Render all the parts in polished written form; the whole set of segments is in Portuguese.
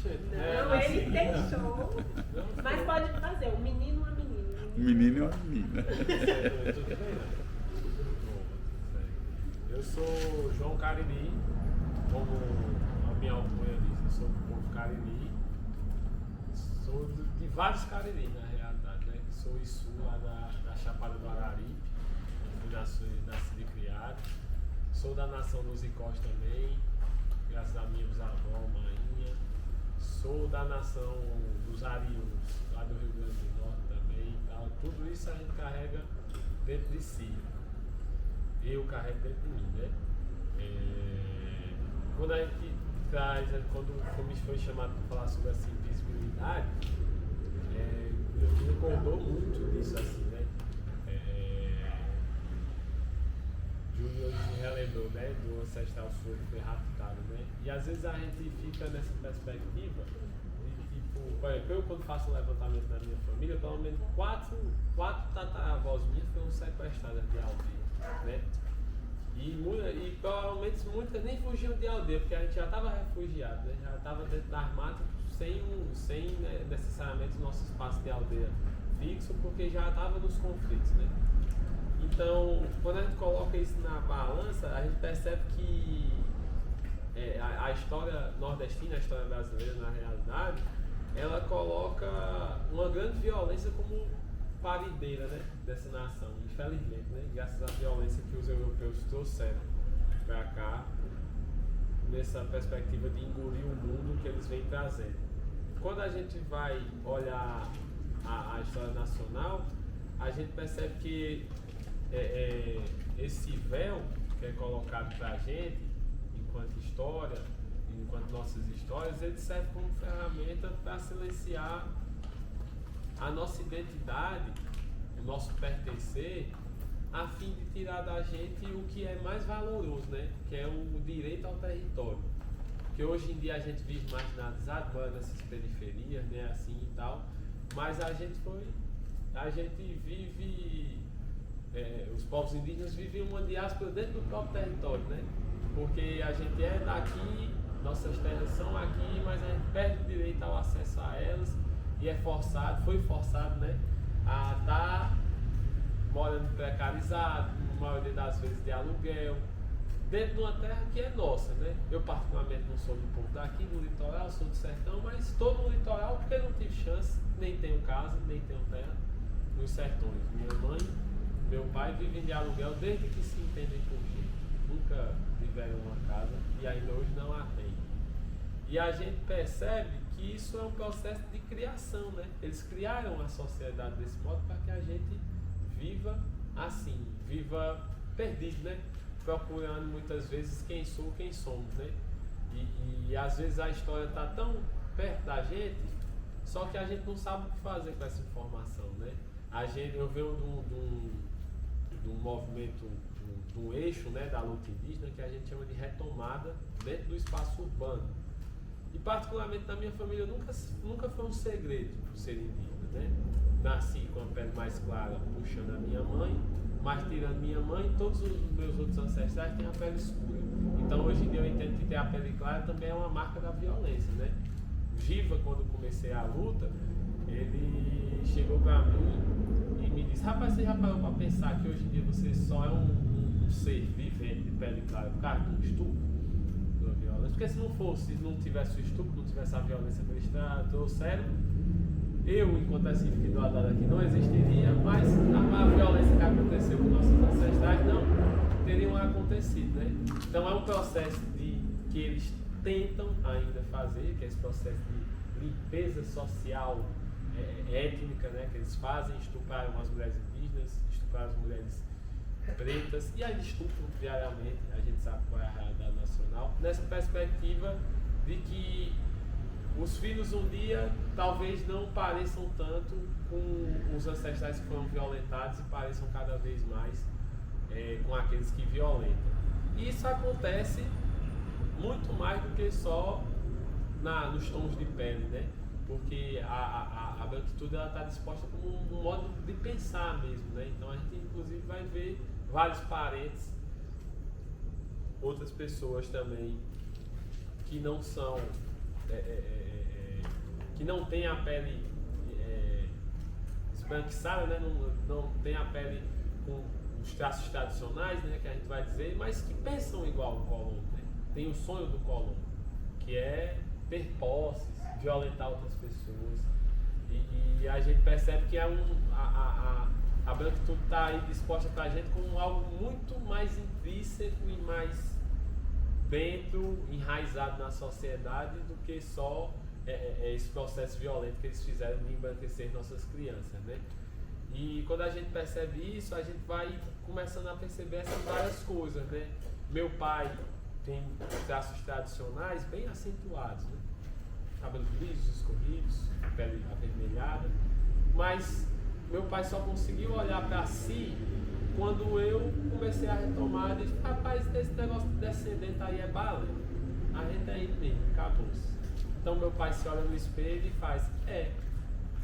Não, ele deixou. Mas pode fazer, o menino ou a menina. O menino e uma menina. Eu sou João Cariri, como a minha alcunha diz, eu sou do povo Cariri. Sou de vários Cariri, na realidade, né? Sou Issu lá da Chapada do Araripe, fui nascido e criado. Sou da nação dos Icós também, graças à minha bisavó, Mainha. Sou da nação dos Arius, lá do Rio Grande do Norte também e tal. Tudo isso a gente carrega dentro de si. Eu carrego dentro de mim, né? Quando a gente traz, quando foi chamado para falar sobre essa invisibilidade, eu me recordou muito disso assim, né? Júnior se relembrou, né? Do ancestral sul que foi raptado, né? E às vezes a gente fica nessa perspectiva de tipo, por exemplo, eu quando faço o levantamento da minha família, pelo menos quatro tataravós minhas foram sequestradas de aldeia, né? E provavelmente muitas nem fugiam de aldeia, porque a gente já estava refugiado, né? Já estava dentro das matas sem né, necessariamente o nosso espaço de aldeia fixo, porque já estava nos conflitos, né? Então, quando a gente coloca isso na balança, a gente percebe que a história nordestina, a história brasileira, na realidade, ela coloca uma grande violência como parideira, né, dessa nação, infelizmente, né, graças à violência que os europeus trouxeram para cá, nessa perspectiva de engolir o mundo que eles vêm trazendo. Quando a gente vai olhar a história nacional, a gente percebe que esse véu que é colocado para a gente, enquanto história, enquanto nossas histórias, ele serve como ferramenta para silenciar a nossa identidade, o nosso pertencer, a fim de tirar da gente o que é mais valoroso, né? Que é o direito ao território. Que hoje em dia a gente vive marginalizado, mora nessas periferias, né? Assim e tal, mas a gente vive, os povos indígenas vivem uma diáspora dentro do próprio território, né? Porque a gente é daqui, nossas terras são aqui, mas a gente perde o direito ao acesso a elas e foi forçado, né, a estar morando precarizado, na maioria das vezes de aluguel, dentro de uma terra que é nossa, né? Eu particularmente não sou do povo daqui, do litoral, sou do sertão, mas estou no litoral porque não tive chance, nem tenho casa, nem tenho terra nos sertões. Minha mãe, meu pai vivem de aluguel desde que se entendem por gente. Nunca tiveram uma casa e ainda hoje não a têm. E a gente percebe que isso é um processo de criação, né? Eles criaram a sociedade desse modo para que a gente viva assim, viva perdido, né? Procurando muitas vezes quem sou, quem somos, né? E às vezes a história está tão perto da gente, só que a gente não sabe o que fazer com essa informação, né? Eu venho de um movimento, de um eixo, né, da luta indígena que a gente chama de retomada dentro do espaço urbano. E particularmente na minha família nunca foi um segredo ser indígena, né? Nasci com a pele mais clara puxando a minha mãe, mas tirando minha mãe, todos os meus outros ancestrais têm a pele escura. Então hoje em dia eu entendo que ter a pele clara também é uma marca da violência, né? O Giva, quando comecei a luta, ele chegou para mim e me disse: rapaz, você já parou para pensar que hoje em dia você só é um ser vivente de pele clara por causa de um estupro? Porque se não tivesse o estupro, não tivesse a violência que eles trouxeram, eu, enquanto essa individualidade aqui, não existiria, mas a violência que aconteceu com nossos ancestrais não teriam acontecido, né? Então é um processo que eles tentam ainda fazer, que é esse processo de limpeza social, étnica, né? Que eles fazem, estupraram as mulheres indígenas, estupraram as mulheres pretas e ainda estupram diariamente, a gente sabe qual é a realidade nacional, nessa perspectiva de que os filhos um dia talvez não pareçam tanto com os ancestrais que foram violentados e pareçam cada vez mais com aqueles que violentam. E isso acontece muito mais do que só nos tons de pele, né? Porque a branquitude está disposta como um modo de pensar mesmo, né? Então a gente inclusive vai ver vários parentes, outras pessoas também que não são que não tem a pele esbranquiçada, né? Não tem a pele com os traços tradicionais, né? Que a gente vai dizer, mas que pensam igual o Colombo, né? Tem o sonho do Colombo, que é ter posses, violentar outras pessoas. E a gente percebe que a branquitude está aí disposta para a gente como algo muito mais intrínseco e mais dentro, enraizado na sociedade, do que só esse processo violento que eles fizeram de embranquecer nossas crianças, né? E quando a gente percebe isso, a gente vai começando a perceber essas várias coisas, né? Meu pai tem traços tradicionais bem acentuados, né? Cabelos lisos, escorridos, pele avermelhada, mas meu pai só conseguiu olhar para si quando eu comecei a retomar e disse: rapaz, esse negócio de descendente aí é bala, a gente é ele mesmo, acabou-se. Então meu pai se olha no espelho e faz: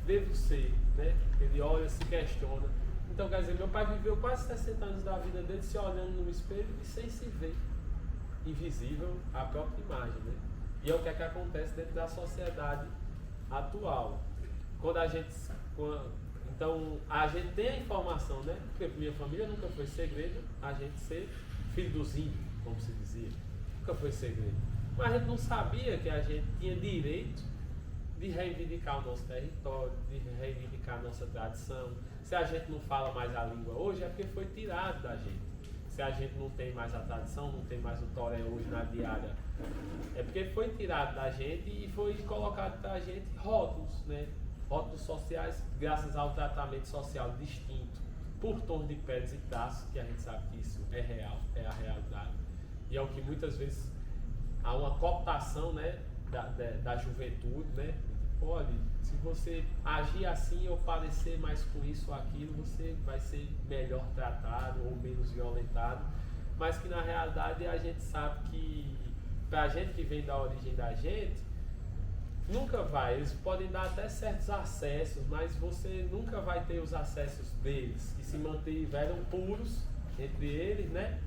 devo ser, né? Ele olha, se questiona. Então quer dizer, meu pai viveu quase 60 anos da vida dele se olhando no espelho e sem se ver, invisível à própria imagem, né? E é o que é que acontece dentro da sociedade atual. Então a gente tem a informação, né? Porque minha família nunca foi segredo, a gente ser filho dos índios, como se dizia, nunca foi segredo. Mas a gente não sabia que a gente tinha direito de reivindicar o nosso território, de reivindicar a nossa tradição. Se a gente não fala mais a língua hoje, é porque foi tirado da gente. Se a gente não tem mais a tradição, não tem mais o toré hoje na diária, é porque foi tirado da gente e foi colocado para a gente rótulos, né? Rótulos sociais, graças ao tratamento social distinto por tom de peles e traços, que a gente sabe que isso é real, é a realidade. E é o que muitas vezes há uma cooptação, né, da juventude, né? Olha, se você agir assim ou parecer mais com isso ou aquilo, você vai ser melhor tratado ou menos violentado, mas que na realidade a gente sabe que, pra gente que vem da origem da gente, nunca vai, eles podem dar até certos acessos, mas você nunca vai ter os acessos deles, que se mantiveram puros entre eles, né?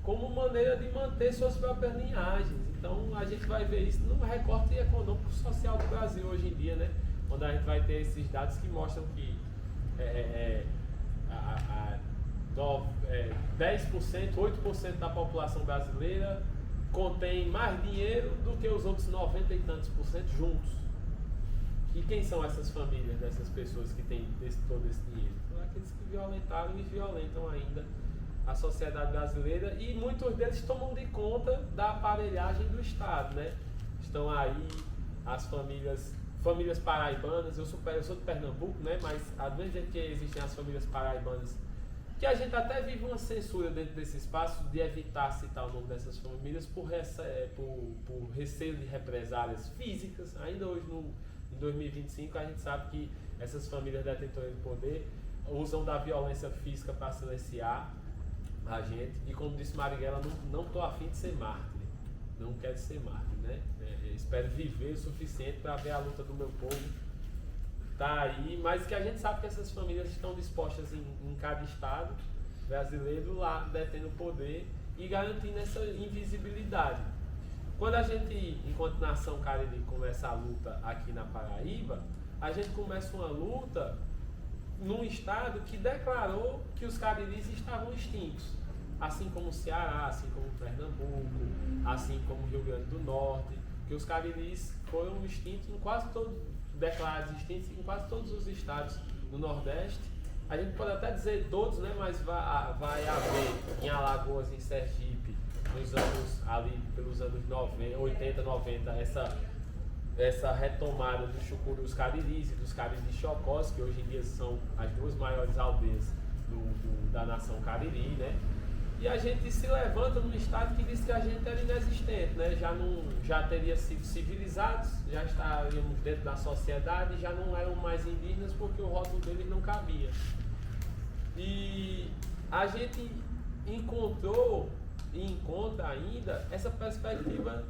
Como maneira de manter suas próprias linhagens. Então a gente vai ver isso no recorte econômico social do Brasil hoje em dia, né? Onde a gente vai ter esses dados que mostram que 10%, 8% da população brasileira contém mais dinheiro do que os outros 90 e tantos por cento juntos. E quem são essas famílias dessas pessoas que têm todo esse dinheiro? São aqueles que violentaram e violentam ainda a sociedade brasileira, e muitos deles tomam de conta da aparelhagem do Estado, né? Estão aí as famílias paraibanas. Eu sou de Pernambuco, né? Mas às vezes que existem as famílias paraibanas, que a gente até vive uma censura dentro desse espaço de evitar citar o nome dessas famílias por receio de represálias físicas. Ainda hoje, em 2025, a gente sabe que essas famílias detentoras de poder usam da violência física para silenciar a gente. E como disse Marighella, não estou afim de ser mártir, não quero ser mártir, né? Espero viver o suficiente para ver a luta do meu povo tá aí, mas que a gente sabe que essas famílias estão dispostas em cada estado brasileiro lá detendo poder e garantindo essa invisibilidade. Quando a gente, enquanto nação Cariri, começa a luta aqui na Paraíba, a gente começa uma luta num estado que declarou que os cariris estavam extintos, assim como o Ceará, assim como Pernambuco, assim como o Rio Grande do Norte, que os cariris foram extintos em quase todos, declarados extintos em quase todos os estados do Nordeste. A gente pode até dizer todos, né, mas vai haver em Alagoas, em Sergipe, pelos anos 80, 90, essa retomada dos chucurus cariris e dos cariris chocós, que hoje em dia são as duas maiores aldeias da nação Cariri, né? E a gente se levanta num estado que diz que a gente era inexistente, né? Já teria sido civilizados, já estaríamos dentro da sociedade, já não eram mais indígenas porque o rótulo deles não cabia. E a gente encontrou e encontra ainda essa perspectiva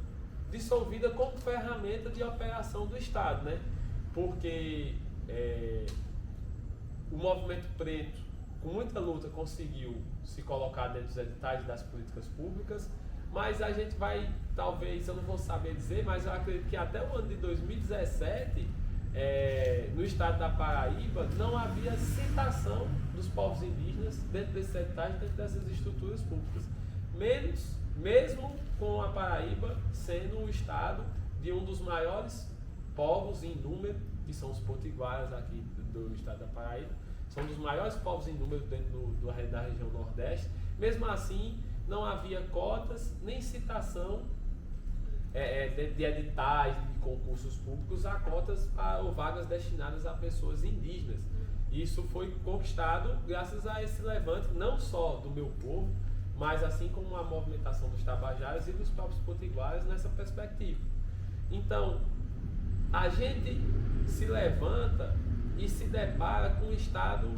dissolvida como ferramenta de operação do Estado, né? Porque o movimento preto, com muita luta, conseguiu se colocar dentro dos editais das políticas públicas, mas a gente vai talvez eu não vou saber dizer, mas eu acredito que até o ano de 2017, no estado da Paraíba, não havia citação dos povos indígenas dentro desses editais, dentro dessas estruturas públicas. Mesmo com a Paraíba sendo o estado de um dos maiores povos em número, que são os potiguaras aqui do estado da Paraíba, são um dos maiores povos em número dentro da região Nordeste. Mesmo assim, não havia cotas nem citação de editais, de concursos públicos, a cotas ou vagas destinadas a pessoas indígenas. Isso foi conquistado graças a esse levante, não só do meu povo, mas assim como a movimentação dos tabajaras e dos próprios potiguaras nessa perspectiva. Então, a gente se levanta e se depara com um Estado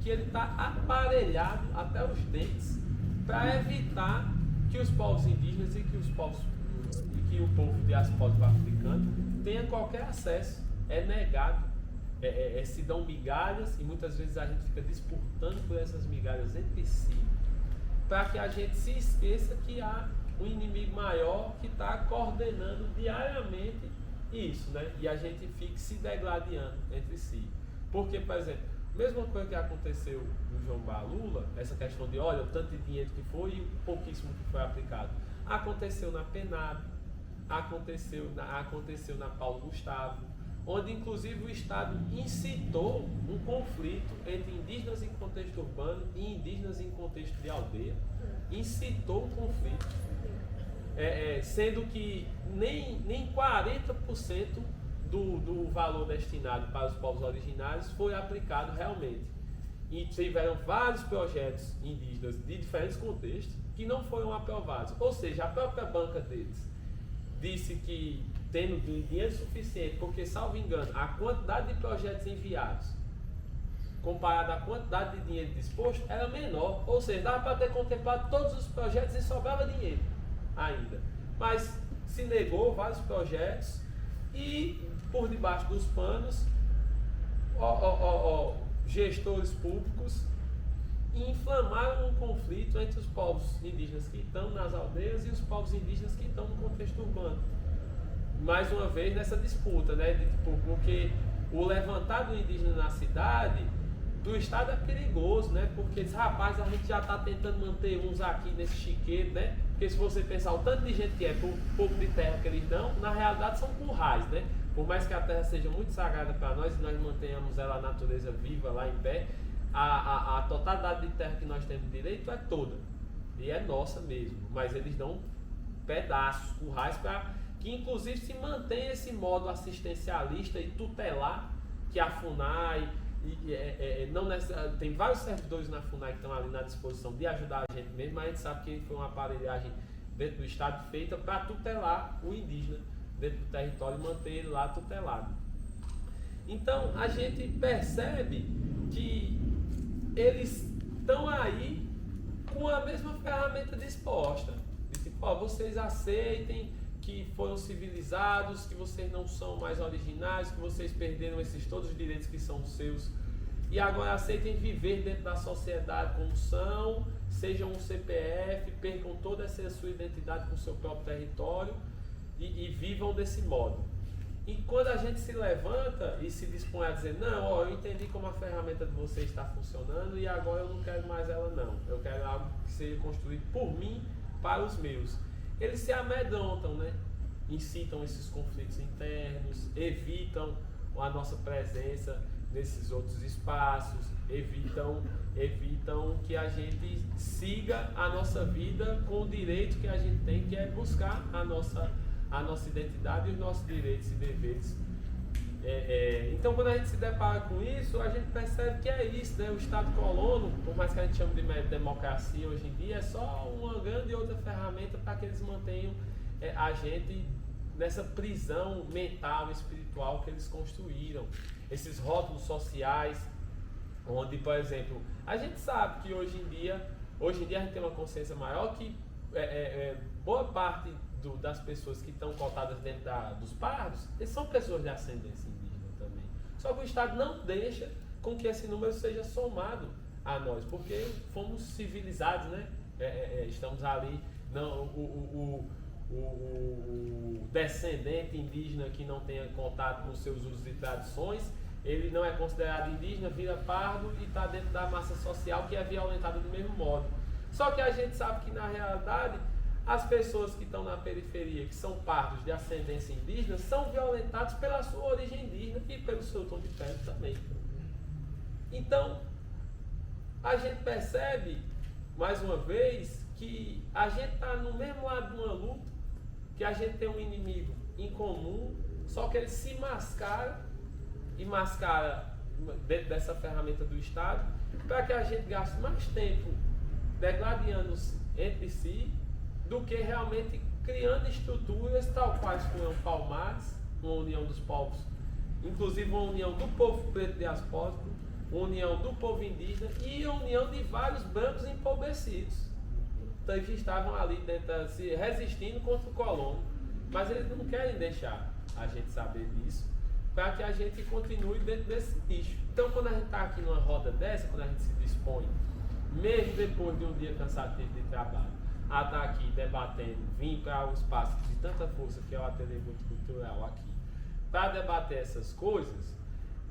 que ele está aparelhado até os dentes para evitar que os povos indígenas e que o povo diaspórico africano tenha qualquer acesso. É negado, se dão migalhas e muitas vezes a gente fica disputando por essas migalhas entre si, para que a gente se esqueça que há um inimigo maior que está coordenando diariamente isso, né? E a gente fica se degladiando entre si. Porque, por exemplo, mesma coisa que aconteceu no João Balula, essa questão de, olha, o tanto de dinheiro que foi e o pouquíssimo que foi aplicado, aconteceu na PENAB, aconteceu na Paulo Gustavo, onde inclusive o Estado incitou um conflito entre indígenas em contexto urbano e indígenas em contexto de aldeia, incitou um conflito, sendo que nem 40% do valor destinado para os povos originários foi aplicado realmente. E tiveram vários projetos indígenas de diferentes contextos que não foram aprovados. Ou seja, a própria banca deles disse que tendo dinheiro suficiente, porque, salvo engano, a quantidade de projetos enviados comparada à quantidade de dinheiro disposto era menor, ou seja, dava para ter contemplado todos os projetos e sobrava dinheiro ainda. Mas se negou vários projetos e, por debaixo dos panos, gestores públicos inflamaram um conflito entre os povos indígenas que estão nas aldeias e os povos indígenas que estão no contexto urbano. Mais uma vez nessa disputa, né? Porque o levantar do indígena na cidade, do estado é perigoso, né? Porque diz, rapaz, a gente já está tentando manter uns aqui nesse chiqueiro, né? Porque se você pensar o tanto de gente que é por pouco de terra que eles dão, na realidade são currais, né? Por mais que a terra seja muito sagrada para nós e nós mantenhamos ela, a natureza viva lá em pé, a totalidade de terra que nós temos direito é toda. E é nossa mesmo. Mas eles dão pedaços, currais, para que inclusive se mantenha esse modo assistencialista e tutelar que a FUNAI, tem vários servidores na FUNAI que estão ali na disposição de ajudar a gente mesmo, mas a gente sabe que foi uma aparelhagem dentro do Estado feita para tutelar o indígena dentro do território e manter ele lá tutelado. Então a gente percebe que eles estão aí com a mesma ferramenta disposta. De tipo, vocês aceitem que foram civilizados, que vocês não são mais originários, que vocês perderam esses todos os direitos que são seus e agora aceitem viver dentro da sociedade como são, sejam um CPF, percam toda essa sua identidade com o seu próprio território e vivam desse modo. E quando a gente se levanta e se dispõe a dizer, não, eu entendi como a ferramenta de vocês está funcionando e agora eu não quero mais ela não, eu quero algo que seja construído por mim para os meus. Eles se amedrontam, né? Incitam esses conflitos internos, evitam a nossa presença nesses outros espaços, evitam que a gente siga a nossa vida com o direito que a gente tem, que é buscar a nossa identidade e os nossos direitos e deveres. Então, quando a gente se depara com isso, a gente percebe que é isso, né? O Estado colono, por mais que a gente chame de democracia hoje em dia, é só uma grande outra ferramenta para que eles mantenham a gente nessa prisão mental e espiritual que eles construíram. Esses rótulos sociais, onde, por exemplo, a gente sabe que hoje em dia a gente tem uma consciência maior que boa parte das pessoas que estão cotadas dentro dos pardos, eles são pessoas de ascendência indígena também. Só que o Estado não deixa com que esse número seja somado a nós, porque fomos civilizados, né? Estamos ali, não, o descendente indígena que não tenha contato com seus usos e tradições, ele não é considerado indígena, vira pardo e está dentro da massa social que é violentada do mesmo modo. Só que a gente sabe que na realidade as pessoas que estão na periferia, que são pardos de ascendência indígena, são violentados pela sua origem indígena e pelo seu tom de pele também. Então, a gente percebe, mais uma vez, que a gente está no mesmo lado de uma luta, que a gente tem um inimigo em comum, só que ele se mascara e mascara dentro dessa ferramenta do Estado, para que a gente gaste mais tempo degladiando-se entre si, do que realmente criando estruturas tal quais foi o Palmares, uma união dos povos, inclusive uma união do povo preto diaspórico, uma união do povo indígena e a união de vários brancos empobrecidos. Então eles estavam ali dentro, se resistindo contra o colono, mas eles não querem deixar a gente saber disso, para que a gente continue dentro desse nicho. Então quando a gente está aqui numa roda dessa, quando a gente se dispõe, mesmo depois de um dia cansativo de trabalho, a estar aqui debatendo, vir para um espaço de tanta força que é o Ateliê Multicultural aqui, para debater essas coisas,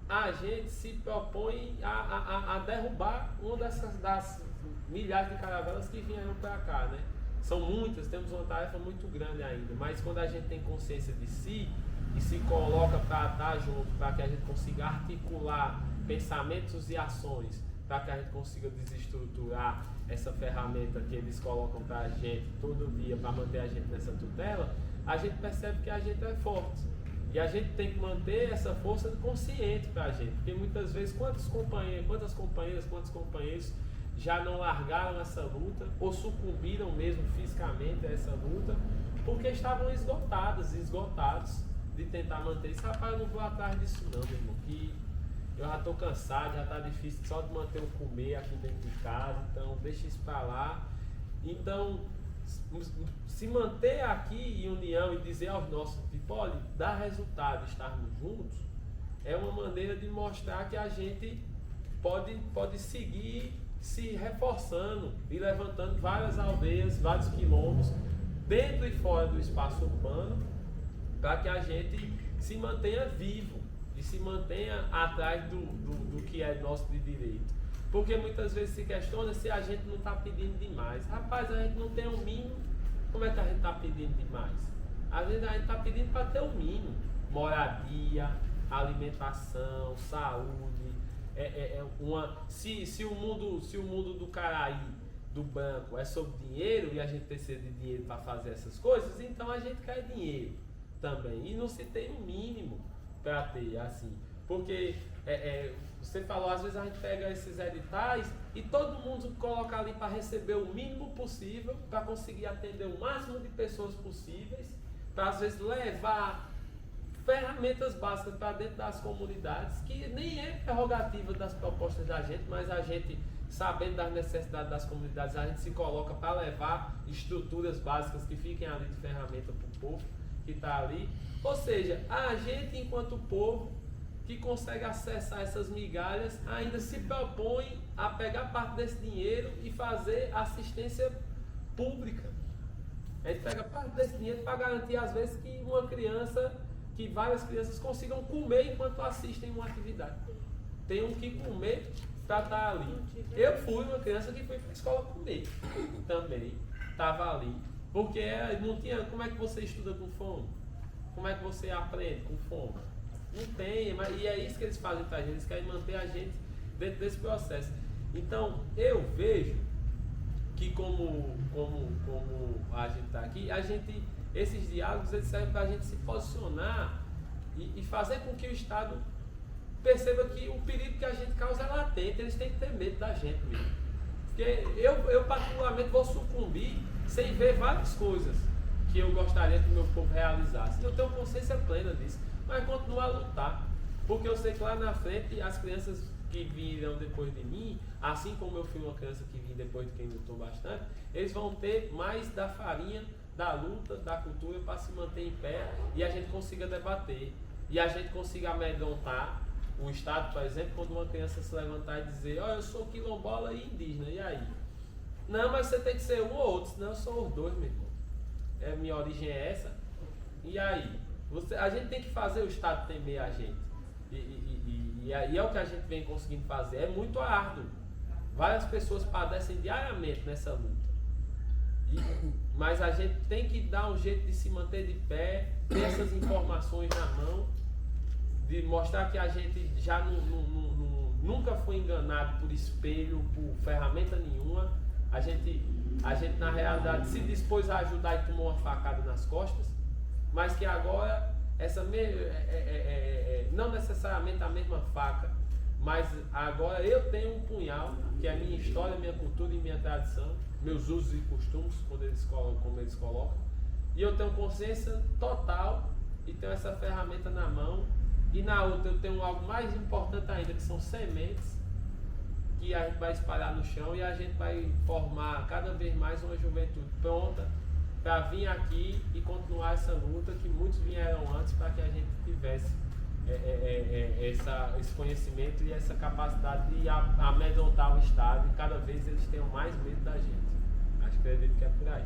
a gente se propõe a derrubar uma das milhares de caravelas que vieram para cá, né? São muitas, temos uma tarefa muito grande ainda, mas quando a gente tem consciência de si e se coloca para estar junto, para que a gente consiga articular pensamentos e ações, para que a gente consiga desestruturar essa ferramenta que eles colocam para a gente todo dia para manter a gente nessa tutela, a gente percebe que a gente é forte. E a gente tem que manter essa força consciente para a gente, porque muitas vezes quantas companheiras, quantos companheiros já não largaram essa luta ou sucumbiram mesmo fisicamente a essa luta porque estavam esgotados de tentar manter isso. Rapaz, eu não vou atrás disso não, meu irmão, que eu já estou cansado, já está difícil só de manter o comer aqui dentro de casa, então deixa isso para lá. Então, se manter aqui em união e dizer aos nossos, tipo, olha, dá resultado estarmos juntos, é uma maneira de mostrar que a gente pode seguir se reforçando e levantando várias aldeias, vários quilombos, dentro e fora do espaço urbano, para que a gente se mantenha vivo e se mantenha atrás do que é nosso de direito. Porque muitas vezes se questiona se a gente não está pedindo demais. Rapaz, a gente não tem o mínimo, como é que a gente está pedindo demais? Às vezes a gente está pedindo para ter o mínimo: moradia, alimentação, saúde. Se o mundo do Caraí, do banco, é sobre dinheiro e a gente precisa de dinheiro para fazer essas coisas, então a gente quer dinheiro também. E não se tem o mínimo para ter, assim. Porque você falou, às vezes a gente pega esses editais e todo mundo coloca ali para receber o mínimo possível, para conseguir atender o máximo de pessoas possíveis, para às vezes levar ferramentas básicas para dentro das comunidades, que nem é prerrogativa das propostas da gente, mas a gente, sabendo das necessidades das comunidades, a gente se coloca para levar estruturas básicas que fiquem ali de ferramenta para o povo que está ali. Ou seja, a gente, enquanto povo, que consegue acessar essas migalhas, ainda se propõe a pegar parte desse dinheiro e fazer assistência pública. A gente pega parte desse dinheiro para garantir, às vezes, que várias crianças consigam comer enquanto assistem uma atividade. Tem um que comer para estar ali. Eu fui uma criança que foi para a escola comer também. Estava ali. Porque não tinha. Como é que você estuda com fome? Como é que você aprende com fome? Não tem, e é isso que eles fazem para a gente, eles querem manter a gente dentro desse processo. Então, eu vejo que como a gente está aqui, esses diálogos eles servem para a gente se posicionar e fazer com que o Estado perceba que o perigo que a gente causa é latente, eles têm que ter medo da gente mesmo. Porque eu particularmente vou sucumbir sem ver várias coisas que eu gostaria que o meu povo realizasse. Eu tenho consciência plena disso. Mas continuar a lutar, porque eu sei que lá na frente as crianças que virão depois de mim, assim como eu fui uma criança que vim depois de quem lutou bastante, eles vão ter mais da farinha, da luta, da cultura para se manter em pé e a gente consiga debater e a gente consiga amedrontar o Estado, por exemplo, quando uma criança se levantar e dizer: ó, eu sou quilombola e indígena, e aí? Não, mas você tem que ser um ou outro, senão eu sou os dois, meu irmão. minha origem é essa. E aí? A gente tem que fazer o Estado temer a gente. E aí é o que a gente vem conseguindo fazer. É muito árduo. Várias pessoas padecem diariamente nessa luta. Mas a gente tem que dar um jeito de se manter de pé, ter essas informações na mão, de mostrar que a gente já nunca foi enganado por espelho, por ferramenta nenhuma. A gente na realidade se dispôs a ajudar e tomou uma facada nas costas, mas que agora não necessariamente a mesma faca, mas agora eu tenho um punhal, que é a minha história, minha cultura e minha tradição, meus usos e costumes, como eles colocam, e eu tenho consciência total e tenho essa ferramenta na mão. E na outra eu tenho algo mais importante ainda, que são sementes que a gente vai espalhar no chão e a gente vai formar cada vez mais uma juventude pronta para vir aqui e continuar essa luta que muitos vieram antes, para que a gente tivesse esse conhecimento e essa capacidade de amedrontar o Estado, e cada vez eles tenham mais medo da gente. Acredito que é por aí.